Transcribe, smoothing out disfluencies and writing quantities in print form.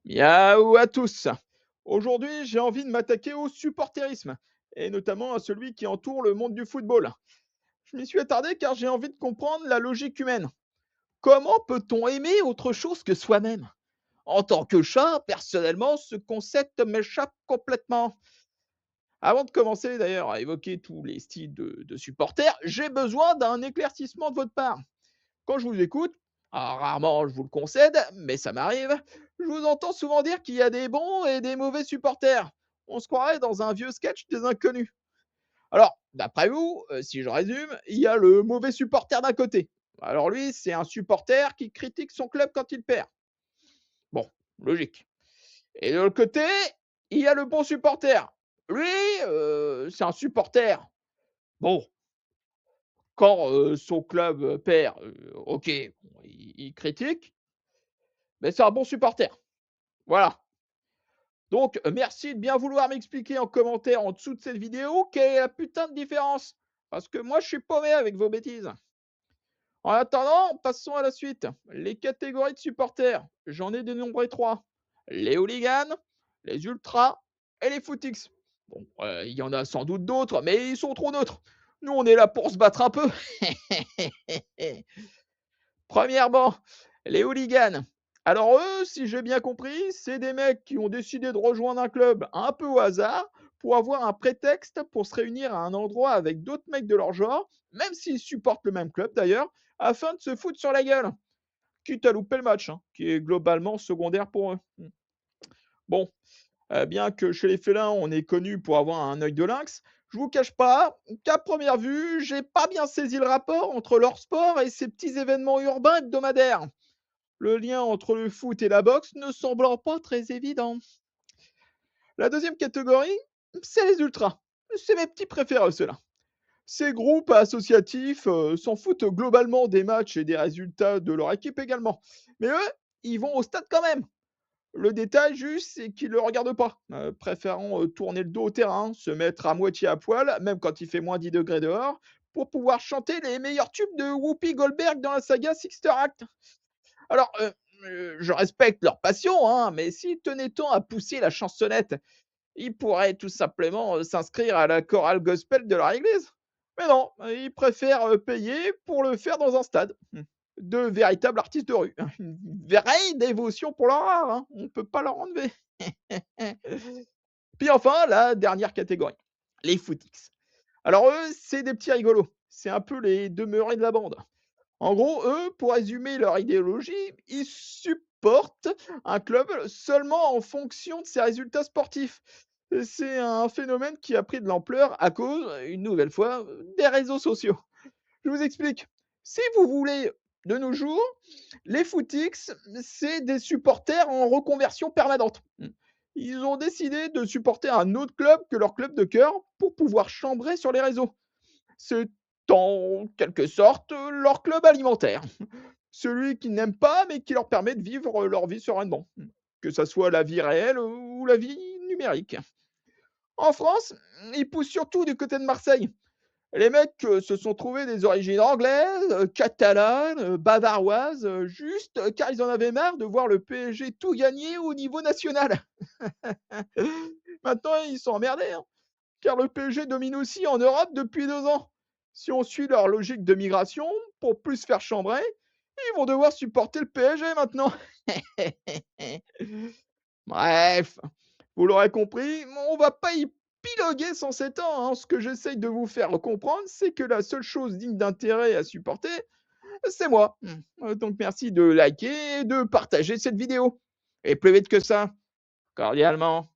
Miaou à tous. Aujourd'hui, j'ai envie de m'attaquer au supporterisme, et notamment à celui qui entoure le monde du football. Je m'y suis attardé car j'ai envie de comprendre la logique humaine. Comment peut-on aimer autre chose que soi-même? En tant que chat, personnellement, ce concept m'échappe complètement. Avant de commencer d'ailleurs à évoquer tous les styles de supporters, j'ai besoin d'un éclaircissement de votre part. Quand je vous écoute, alors rarement je vous le concède, mais ça m'arrive, je vous entends souvent dire qu'il y a des bons et des mauvais supporters. On se croirait dans un vieux sketch des inconnus. Alors, d'après vous, si je résume, il y a le mauvais supporter d'un côté. Alors lui, c'est un supporter qui critique son club quand il perd. Bon, logique. Et de l'autre côté, il y a le bon supporter. Lui, c'est un supporter. Bon, quand son club perd, ok, bon, il critique, mais c'est un bon supporter. Voilà. Donc, merci de bien vouloir m'expliquer en commentaire en dessous de cette vidéo quelle est la putain de différence. Parce que moi, je suis paumé avec vos bêtises. En attendant, passons à la suite. Les catégories de supporters, j'en ai dénombré trois. Les hooligans, les ultras et les footix. Bon, il y en a sans doute d'autres, mais ils sont trop neutres. Nous, on est là pour se battre un peu. Premièrement, les hooligans. Alors eux, si j'ai bien compris, c'est des mecs qui ont décidé de rejoindre un club un peu au hasard pour avoir un prétexte pour se réunir à un endroit avec d'autres mecs de leur genre, même s'ils supportent le même club d'ailleurs, afin de se foutre sur la gueule, quitte à louper le match, hein, qui est globalement secondaire pour eux. Bon, bien que chez les félins, on est connu pour avoir un œil de lynx, je vous cache pas qu'à première vue, j'ai pas bien saisi le rapport entre leur sport et ces petits événements urbains hebdomadaires. Le lien entre le foot et la boxe ne semblant pas très évident. La deuxième catégorie, c'est les ultras. C'est mes petits préférés, ceux-là. Ces groupes associatifs s'en foutent globalement des matchs et des résultats de leur équipe également. Mais eux, ils vont au stade quand même. Le détail juste, c'est qu'ils ne le regardent pas, préférant tourner le dos au terrain, se mettre à moitié à poil, même quand il fait moins 10 degrés dehors, pour pouvoir chanter les meilleurs tubes de Whoopi Goldberg dans la saga Sixter Act. Alors, je respecte leur passion, hein, mais s'ils tenaient tant à pousser la chansonnette, ils pourraient tout simplement s'inscrire à la chorale gospel de leur église. Mais non, ils préfèrent payer pour le faire dans un stade. De véritables artistes de rue. Une vraie dévotion pour leur art, hein, on ne peut pas leur enlever. Puis enfin, la dernière catégorie, les footix. Alors eux, c'est des petits rigolos. C'est un peu les demeurés de la bande. En gros, eux, pour résumer leur idéologie, ils supportent un club seulement en fonction de ses résultats sportifs. C'est un phénomène qui a pris de l'ampleur à cause, une nouvelle fois, des réseaux sociaux. Je vous explique. Si vous voulez, de nos jours, les footix, c'est des supporters en reconversion permanente. Ils ont décidé de supporter un autre club que leur club de cœur pour pouvoir chambrer sur les réseaux. C'est en quelque sorte leur club alimentaire. Celui qu'ils n'aiment pas, mais qui leur permet de vivre leur vie sereinement, que ça soit la vie réelle ou la vie numérique. En France, ils poussent surtout du côté de Marseille. Les mecs se sont trouvés des origines anglaises, catalanes, bavaroises, juste car ils en avaient marre de voir le PSG tout gagner au niveau national. Maintenant, ils sont emmerdés, hein, car le PSG domine aussi en Europe depuis 2 ans. Si on suit leur logique de migration, pour plus se faire chambrer, ils vont devoir supporter le PSG maintenant. Bref, vous l'aurez compris, on va pas épiloguer sans s'étendre, hein. Ce que j'essaye de vous faire comprendre, c'est que la seule chose digne d'intérêt à supporter, c'est moi. Donc merci de liker et de partager cette vidéo. Et plus vite que ça, cordialement.